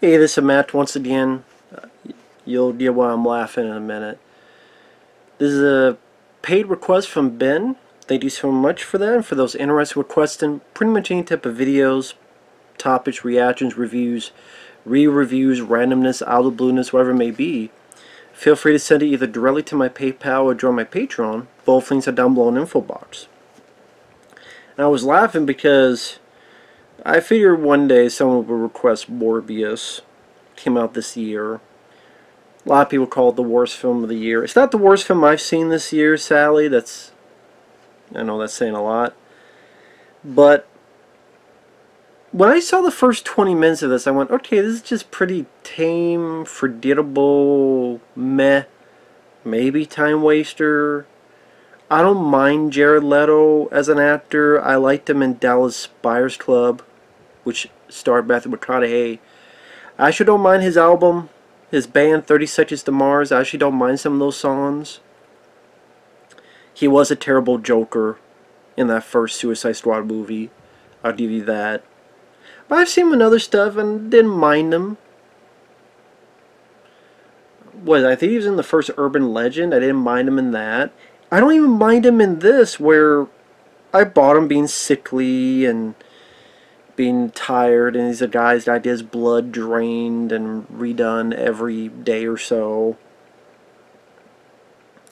Hey, this is Matt once again. You'll get why I'm laughing in a minute. This is a paid request from Ben. Thank you so much for that, and for those interested requesting pretty much any type of videos, topics, reactions, reviews, re-reviews, randomness, out of the blueness, whatever it may be. Feel free to send it either directly to my PayPal or join my Patreon. Both links are down below in the info box. And I was laughing because I figured one day someone would request Morbius. Came out this year. A lot of people call it the worst film of the year. It's not the worst film I've seen this year, Sally. I know that's saying a lot. But when I saw the first 20 minutes of this, I went, okay, this is just pretty tame, forgettable, meh, maybe time waster. I don't mind Jared Leto as an actor. I liked him in Dallas Buyers Club, which starred Matthew McConaughey. I actually don't mind his album, his band 30 Seconds to Mars. I actually don't mind some of those songs. He was a terrible Joker in that first Suicide Squad movie. I'll give you that. But I've seen him in other stuff and didn't mind him. I think he was in the first Urban Legend. I didn't mind him in that. I don't even mind him in this, where I bought him being sickly and being tired, and he's a guy that had his blood drained and redone every day or so.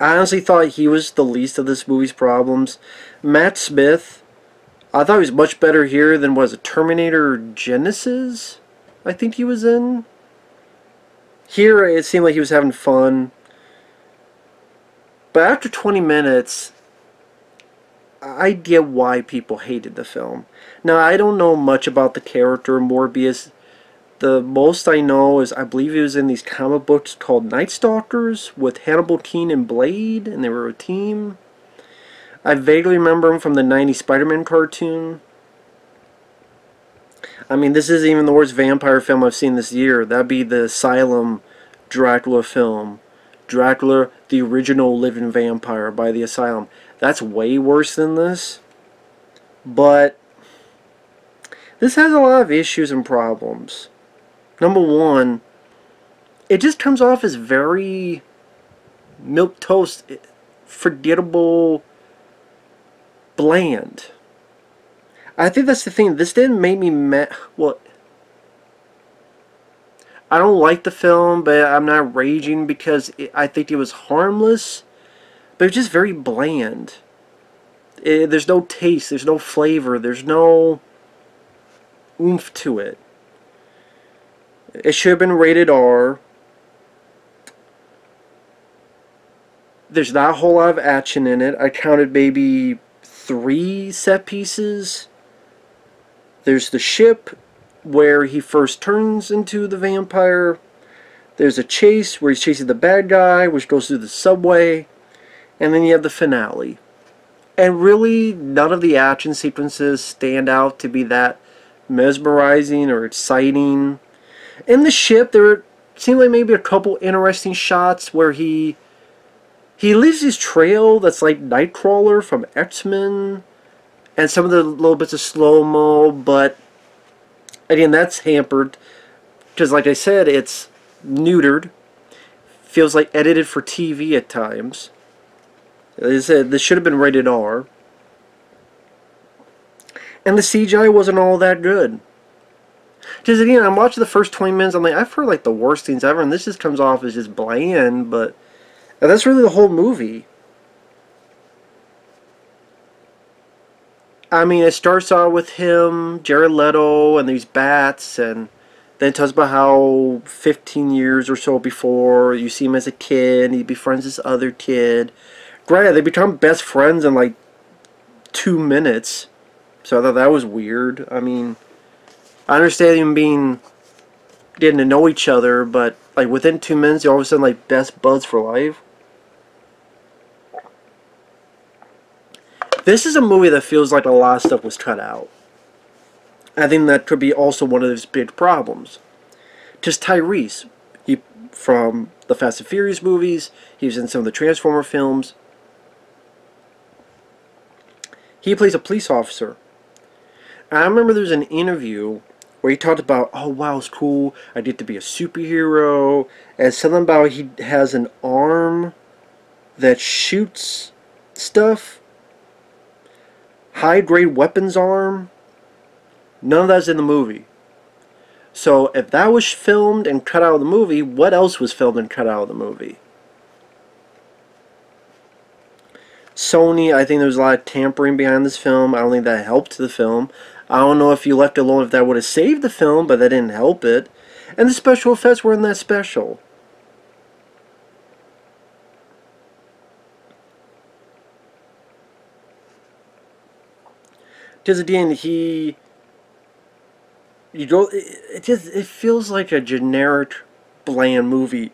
I honestly thought he was the least of this movie's problems. Matt Smith, I thought he was much better here than was it Terminator Genesis, I think he was in. Here it seemed like he was having fun. But after 20 minutes, I get why people hated the film. Now, I don't know much about the character Morbius. The most I know is I believe he was in these comic books called Night Stalkers with Hannibal Keane and Blade, and they were a team. I vaguely remember him from the 90s Spider-Man cartoon. I mean, this isn't even the worst vampire film I've seen this year. That'd be the Asylum Dracula film. Dracula, the original living vampire by the Asylum. That's way worse than this. But this has a lot of issues and problems. Number one, it just comes off as very milquetoast, forgettable, bland. I think that's the thing. This didn't make me mad. Well, I don't like the film, but I'm not raging because I think it was harmless. But it's just very bland. There's no taste, there's no flavor, there's no oomph to it. It should have been rated R. There's not a whole lot of action in it. I counted maybe 3 set pieces. There's the ship where he first turns into the vampire. There's a chase where he's chasing the bad guy, which goes through the subway. And then you have the finale. And really, none of the action sequences stand out to be that mesmerizing or exciting. In the ship, there seemed like maybe a couple interesting shots where he leaves his trail that's like Nightcrawler from X-Men. And some of the little bits of slow-mo, but again, that's hampered. Because like I said, it's neutered. Feels like edited for TV at times. As I said, this should have been rated R. And the CGI wasn't all that good. Because again, I'm watching the first 20 minutes, I'm like, I've heard like the worst things ever, and this just comes off as just bland, but that's really the whole movie. I mean, it starts out with him, Jared Leto, and these bats, and then it talks about how 15 years or so before, you see him as a kid, and he befriends this other kid. Granted, they become best friends in like 2 minutes. So I thought that was weird. I mean, I understand them getting to know each other, but like within 2 minutes, you're all of a sudden like best buds for life. This is a movie that feels like a lot of stuff was cut out. I think that could be also one of his big problems. Just Tyrese, from the Fast and Furious movies, he was in some of the Transformer films. He plays a police officer. I remember there was an interview where he talked about, oh wow, it's cool, I get to be a superhero, and something about he has an arm that shoots stuff, high grade weapons arm. None of that's in the movie. So if that was filmed and cut out of the movie, what else was filmed and cut out of the movie? Sony, I think there was a lot of tampering behind this film. I don't think that helped the film. I don't know if you left it alone if that would have saved the film, but that didn't help it. And the special effects weren't that special. Because again, it feels like a generic, bland movie.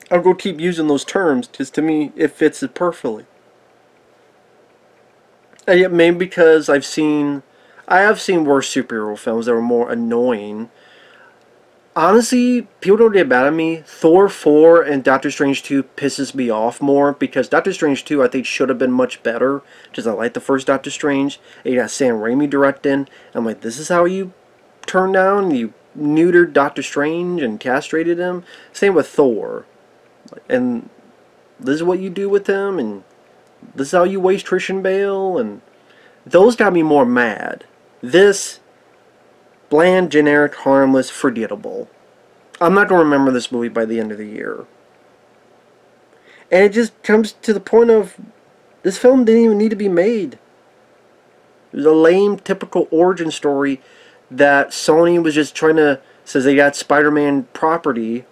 I'll go keep using those terms, because to me, it fits it perfectly. And yet, maybe because I have seen worse superhero films that were more annoying. Honestly, people don't get mad at me. Thor 4 and Doctor Strange 2 pisses me off more, because Doctor Strange 2 I think should have been much better, because I like the first Doctor Strange. And you got Sam Raimi directing. I'm like, this is how you turn down? You neutered Doctor Strange and castrated him? Same with Thor. And this is what you do with him, and this is how you waste Christian Bale, and those got me more mad. This, bland, generic, harmless, forgettable. I'm not going to remember this movie by the end of the year. And it just comes to the point of, this film didn't even need to be made. It was a lame, typical origin story that Sony was just trying to, says they got Spider-Man property.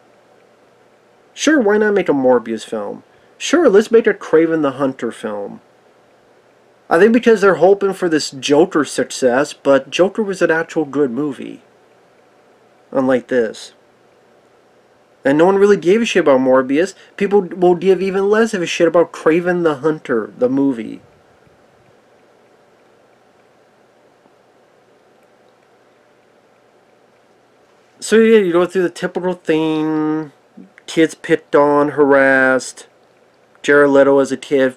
Sure, why not make a Morbius film? Sure, let's make a Kraven the Hunter film. I think because they're hoping for this Joker success, but Joker was an actual good movie. Unlike this. And no one really gave a shit about Morbius. People will give even less of a shit about Kraven the Hunter, the movie. So yeah, you go through the typical thing. Kids picked on, harassed. Jared Leto as a kid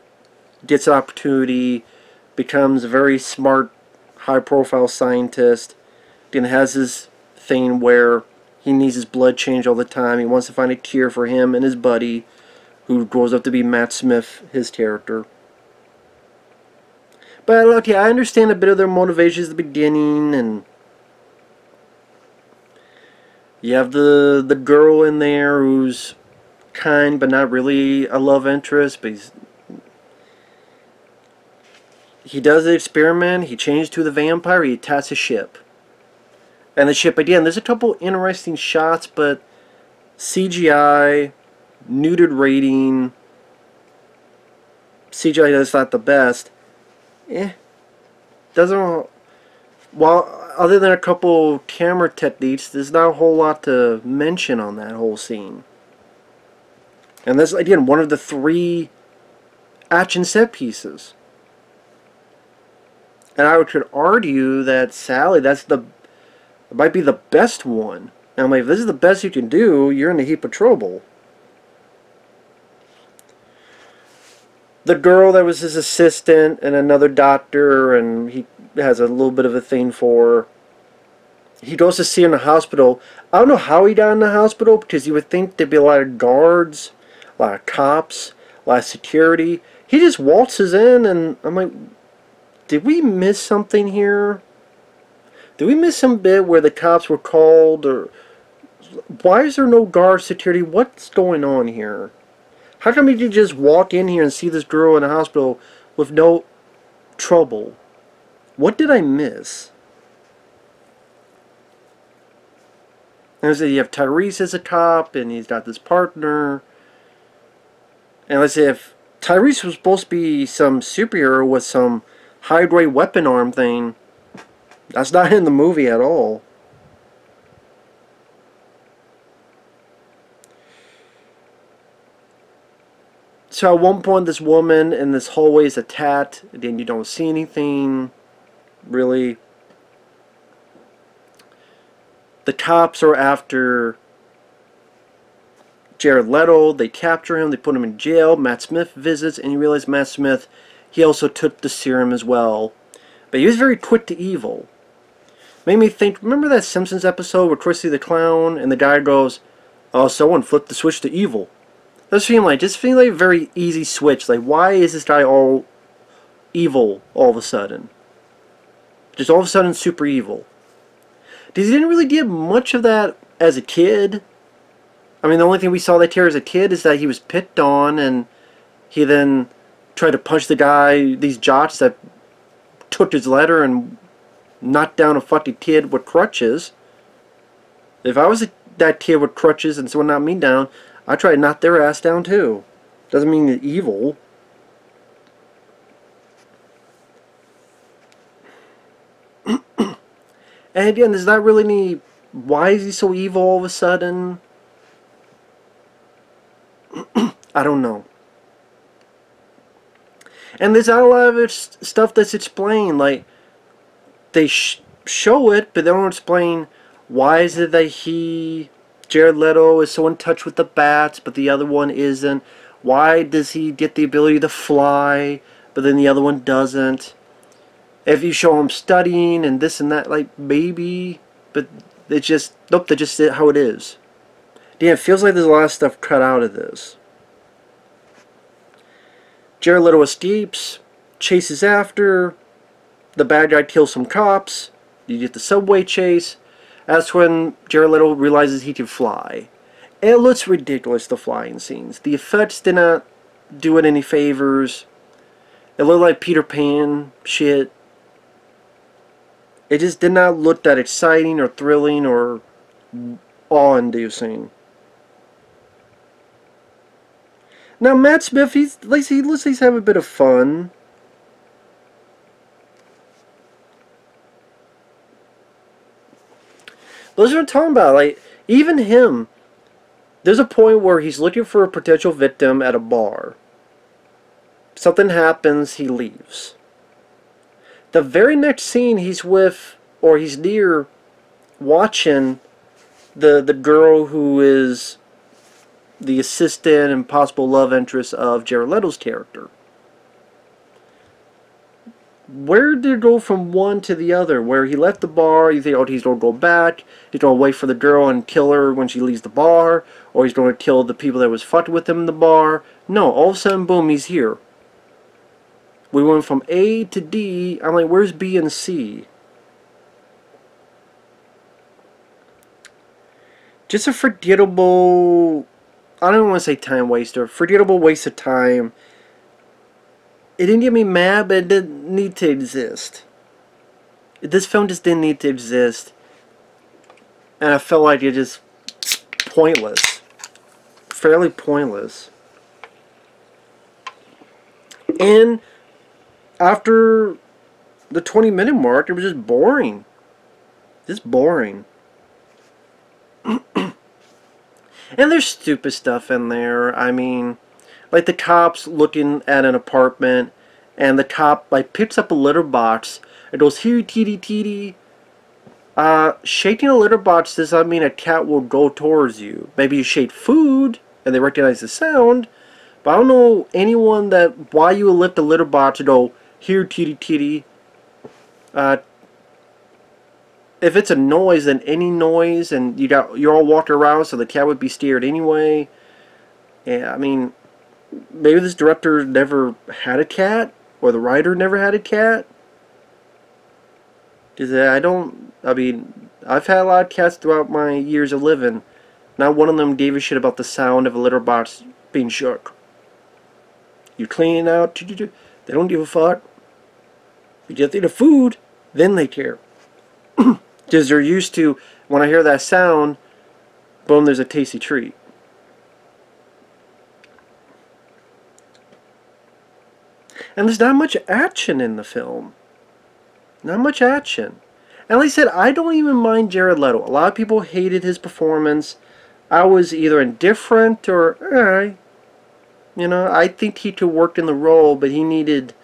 gets an opportunity, becomes a very smart, high-profile scientist, then has his thing where he needs his blood changed all the time. He wants to find a cure for him and his buddy, who grows up to be Matt Smith, his character. But okay, I understand a bit of their motivations at the beginning, and you have the girl in there who's kind but not really a love interest, but he does the experiment, he changes to the vampire, he attacks a ship. And the ship, again, there's a couple interesting shots, but CGI, neutered rating, CGI is not the best. Doesn't, well, other than a couple camera techniques, there's not a whole lot to mention on that whole scene. And that's, again, one of the 3 action set pieces. And I could argue that, Sally, it might be the best one. And I'm like, if this is the best you can do, you're in a heap of trouble. The girl that was his assistant and another doctor, and he has a little bit of a thing for her. He goes to see her in the hospital. I don't know how he got in the hospital, because you would think there'd be a lot of guards, a lot of cops, a lot of security. He just waltzes in, and I'm like, did we miss something here? Did we miss some bit where the cops were called? Or why is there no guard security? What's going on here? How come you just walk in here and see this girl in the hospital with no trouble? What did I miss? And so you have Tyrese as a cop, and he's got this partner. And let's say if Tyrese was supposed to be some superhero with some high-grade weapon arm thing, that's not in the movie at all. So at one point, this woman in this hallway is attacked, and then you don't see anything, really. The cops are after Jared Leto. They capture him, they put him in jail. Matt Smith visits, and you realize Matt Smith, he also took the serum as well. But he was very quick to evil. Made me think, remember that Simpsons episode with Krusty the Clown and the guy goes, "Oh, someone flipped the switch to evil." Just feeling like a very easy switch. Like, why is this guy all evil all of a sudden? Just all of a sudden super evil. Because he didn't really do much of that as a kid. I mean, the only thing we saw that here as a kid is that he was picked on, and he then tried to punch the guy, these jocks that took his letter and knocked down a fucking kid with crutches. If I was that kid with crutches and someone knocked me down, I'd try to knock their ass down too. Doesn't mean they're evil. And again, there's not really any... Why is he so evil all of a sudden? I don't know. And there's not a lot of stuff that's explained. Like, they show it, but they don't explain why is it that Jared Leto is so in touch with the bats, but the other one isn't. Why does he get the ability to fly, but then the other one doesn't? If you show him studying and this and that, like, maybe, but it's just, nope, that's just how it is. Yeah, it feels like there's a lot of stuff cut out of this. Jared Leto escapes, chases after, the bad guy kills some cops, you get the subway chase. That's when Jared Leto realizes he can fly. It looks ridiculous, the flying scenes. The effects did not do it any favors. It looked like Peter Pan shit. It just did not look that exciting or thrilling or awe-inducing. Now Matt Smith, he looks like he's having a bit of fun. Those are what I'm talking about. Like, even him, there's a point where he's looking for a potential victim at a bar. Something happens, he leaves. The very next scene, he's with, or he's near, watching the girl who is the assistant and possible love interest of Jared Leto's character. Where did it go from one to the other? Where he left the bar, you think, oh, he's going to go back, he's going to wait for the girl and kill her when she leaves the bar, or he's going to kill the people that was fucked with him in the bar. No, all of a sudden, boom, he's here. We went from A to D. I'm like, where's B and C? Just a forgettable... I don't want to say time waster. Forgettable waste of time. It didn't get me mad, but it didn't need to exist. This film just didn't need to exist. And I felt like it just... pointless. Fairly pointless. And... after the 20-minute mark, it was just boring. Just boring. And there's stupid stuff in there. I mean, like the cops looking at an apartment, and the cop like picks up a litter box and goes, "Here, teety teety." Shaking a litter box does not mean a cat will go towards you. Maybe you shake food and they recognize the sound, but I don't know anyone that why you would lift a litter box and go, "Here, teety teety." If it's a noise, then any noise, and you're all walking around, so the cat would be scared anyway. Yeah, I mean, maybe this director never had a cat, or the writer never had a cat. Because I mean, I've had a lot of cats throughout my years of living. Not one of them gave a shit about the sound of a litter box being shook. You clean it out, they don't give a fuck. You get the food, then they care. Because they're used to, when I hear that sound, boom, there's a tasty treat. And there's not much action in the film. Not much action. And like I said, I don't even mind Jared Leto. A lot of people hated his performance. I was either indifferent or, you know, I think he could work in the role, but it needed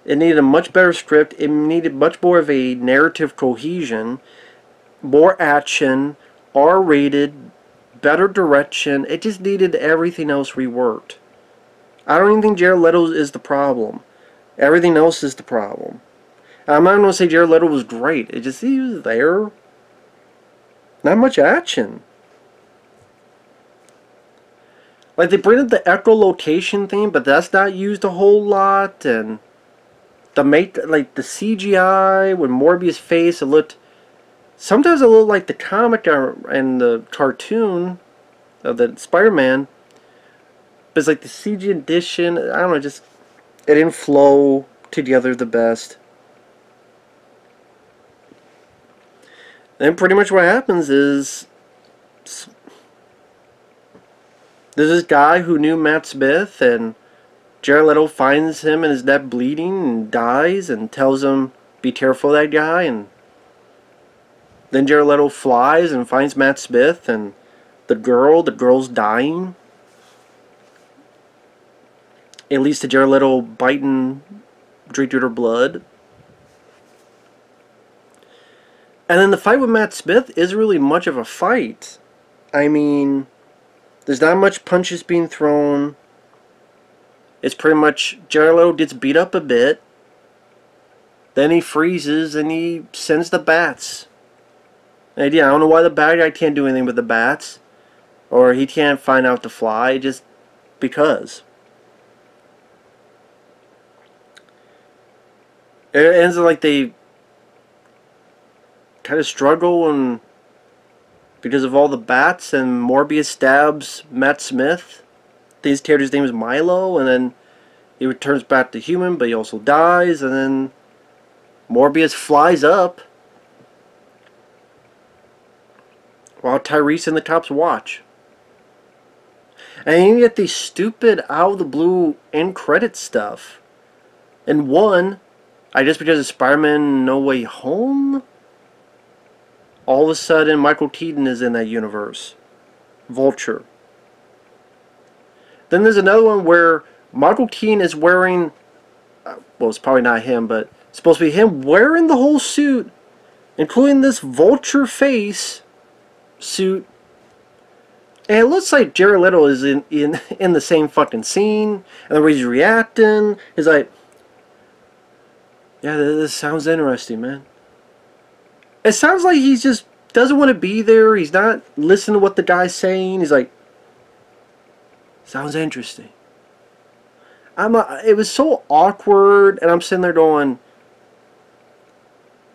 a much better script. It needed much more of a narrative cohesion, more action, R-rated, better direction. It just needed everything else reworked. I don't even think Jared Leto is the problem. Everything else is the problem. I'm not going to say Jared Leto was great. It just, he was there. Not much action. Like, they bring up the echolocation thing, but that's not used a whole lot. And the the CGI with Morbius' face, it looked, sometimes it looked like the comic and the cartoon of the Spider-Man. But it's like the CG edition, I don't know, just, it didn't flow together the best. Then pretty much what happens is there's this guy who knew Matt Smith, and Jared Leto finds him in his neck bleeding and dies and tells him, be careful of that guy. And then Jared Leto flies and finds Matt Smith and the girl's dying. It leads to Jared Leto biting, drinking her blood. And then the fight with Matt Smith isn't really much of a fight. I mean, there's not much punches being thrown. It's pretty much Jared Leto gets beat up a bit. Then he freezes and he sends the bats. And yeah, I don't know why the bad guy can't do anything with the bats. Or he can't find out to fly, just because. It ends up like they kind of struggle, and because of all the bats, and Morbius stabs Matt Smith. His character's name is Milo, and then he returns back to human, but he also dies, and then Morbius flies up while Tyrese and the cops watch. And you get these stupid out of the blue end credit stuff. And one, I guess because of Spider-Man No Way Home, all of a sudden Michael Keaton is in that universe. Vulture. Then there's another one where Michael Keaton is wearing, well, it's probably not him, but it's supposed to be him wearing the whole suit, including this Vulture face suit. And it looks like Jared Leto is in the same fucking scene, and the way he's reacting is like, yeah, this sounds interesting, man. It sounds like he just doesn't want to be there. He's not listening to what the guy's saying. He's like, sounds interesting. It was so awkward, and I'm sitting there going,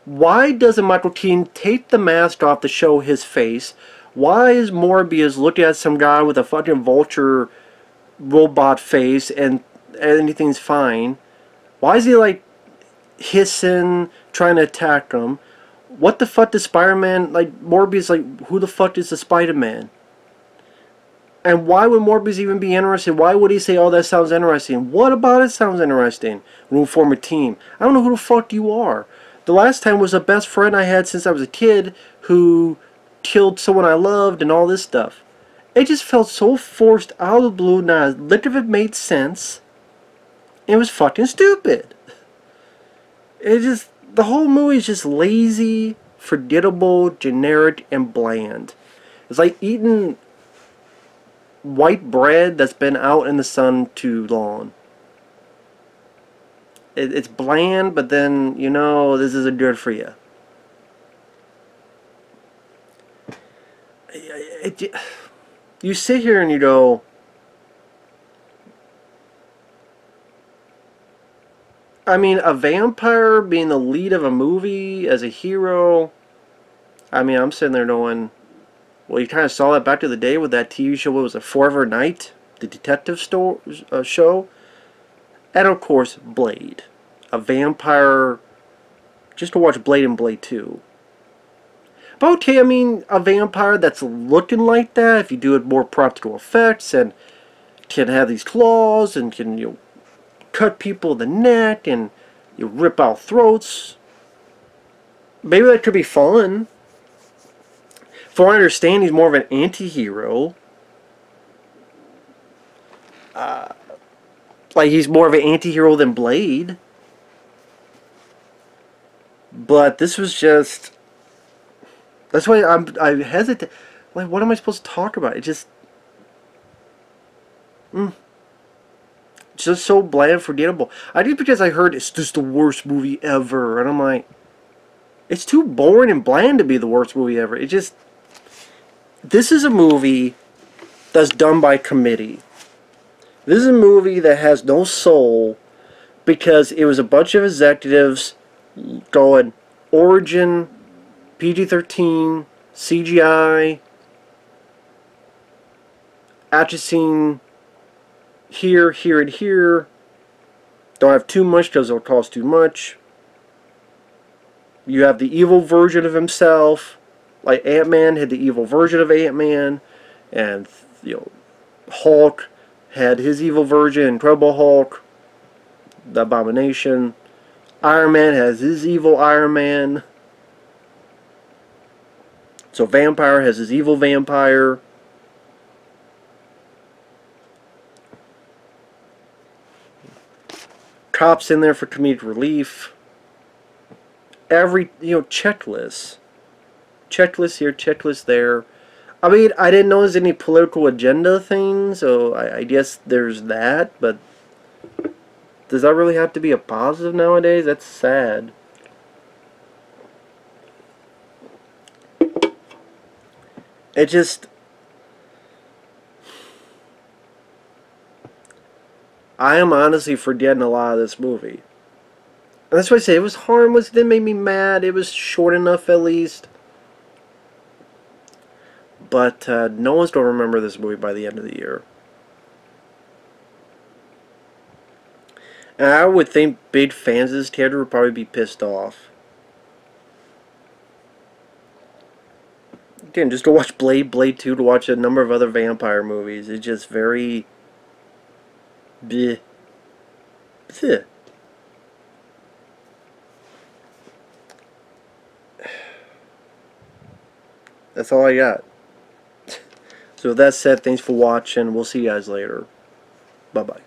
why doesn't Michael Keaton take the mask off to show his face? Why is Morbius looking at some guy with a fucking vulture robot face and anything's fine? Why is he like hissing, trying to attack him? What the fuck does Spider-Man, like Morbius, like who the fuck is the Spider-Man? And why would Morbius even be interested? Why would he say, oh, that sounds interesting? What about it sounds interesting when we form a team? I don't know who the fuck you are. The last time was a best friend I had since I was a kid who killed someone I loved and all this stuff. It just felt so forced out of the blue. Not a lick of it made sense. It was fucking stupid. The whole movie is just lazy, forgettable, generic, and bland. It's like eating white bread that's been out in the sun too long. It's bland, but then, you know, this isn't good for you. You sit here and you go, I mean, a vampire being the lead of a movie as a hero, I mean, I'm sitting there going, well, you kind of saw that back to the day with that TV show, what was it, Forever Night? The detective show? And of course, Blade. A vampire, just to watch Blade and Blade 2. But okay, I mean, a vampire that's looking like that, if you do it more practical effects, and can have these claws, and can, you know, cut people in the neck, and you rip out throats. Maybe that could be fun. For what I understand, he's more of an anti-hero. Like, he's more of an anti-hero than Blade. But this was just... That's why I hesitate. Like, what am I supposed to talk about? It just... just so bland, forgettable. I think because I heard it's just the worst movie ever, and I'm like, it's too boring and bland to be the worst movie ever. It just, this is a movie that's done by committee. This is a movie that has no soul because it was a bunch of executives going origin, PG-13, CGI, action scene, here, here, and here. Don't have too much because it'll cost too much. You have the evil version of himself, like Ant-Man had the evil version of Ant-Man, and Hulk had his evil version, Incredible Hulk, the Abomination. Iron Man has his evil Iron Man. So Vampire has his evil vampire. Cops in there for comedic relief. Every, checklist. Checklist here, checklist there. I mean, I didn't know there's any political agenda thing, so I guess there's that, but does that really have to be a positive nowadays? That's sad. It just... I am honestly forgetting a lot of this movie. And that's why I say it was harmless. It didn't make me mad. It was short enough at least. But no one's going to remember this movie by the end of the year. And I would think big fans of this character would probably be pissed off. Again, just to watch Blade 2, to watch a number of other vampire movies. It's just very... bleh. Bleh. That's all I got. So with that said, thanks for watching. We'll see you guys later. Bye-bye.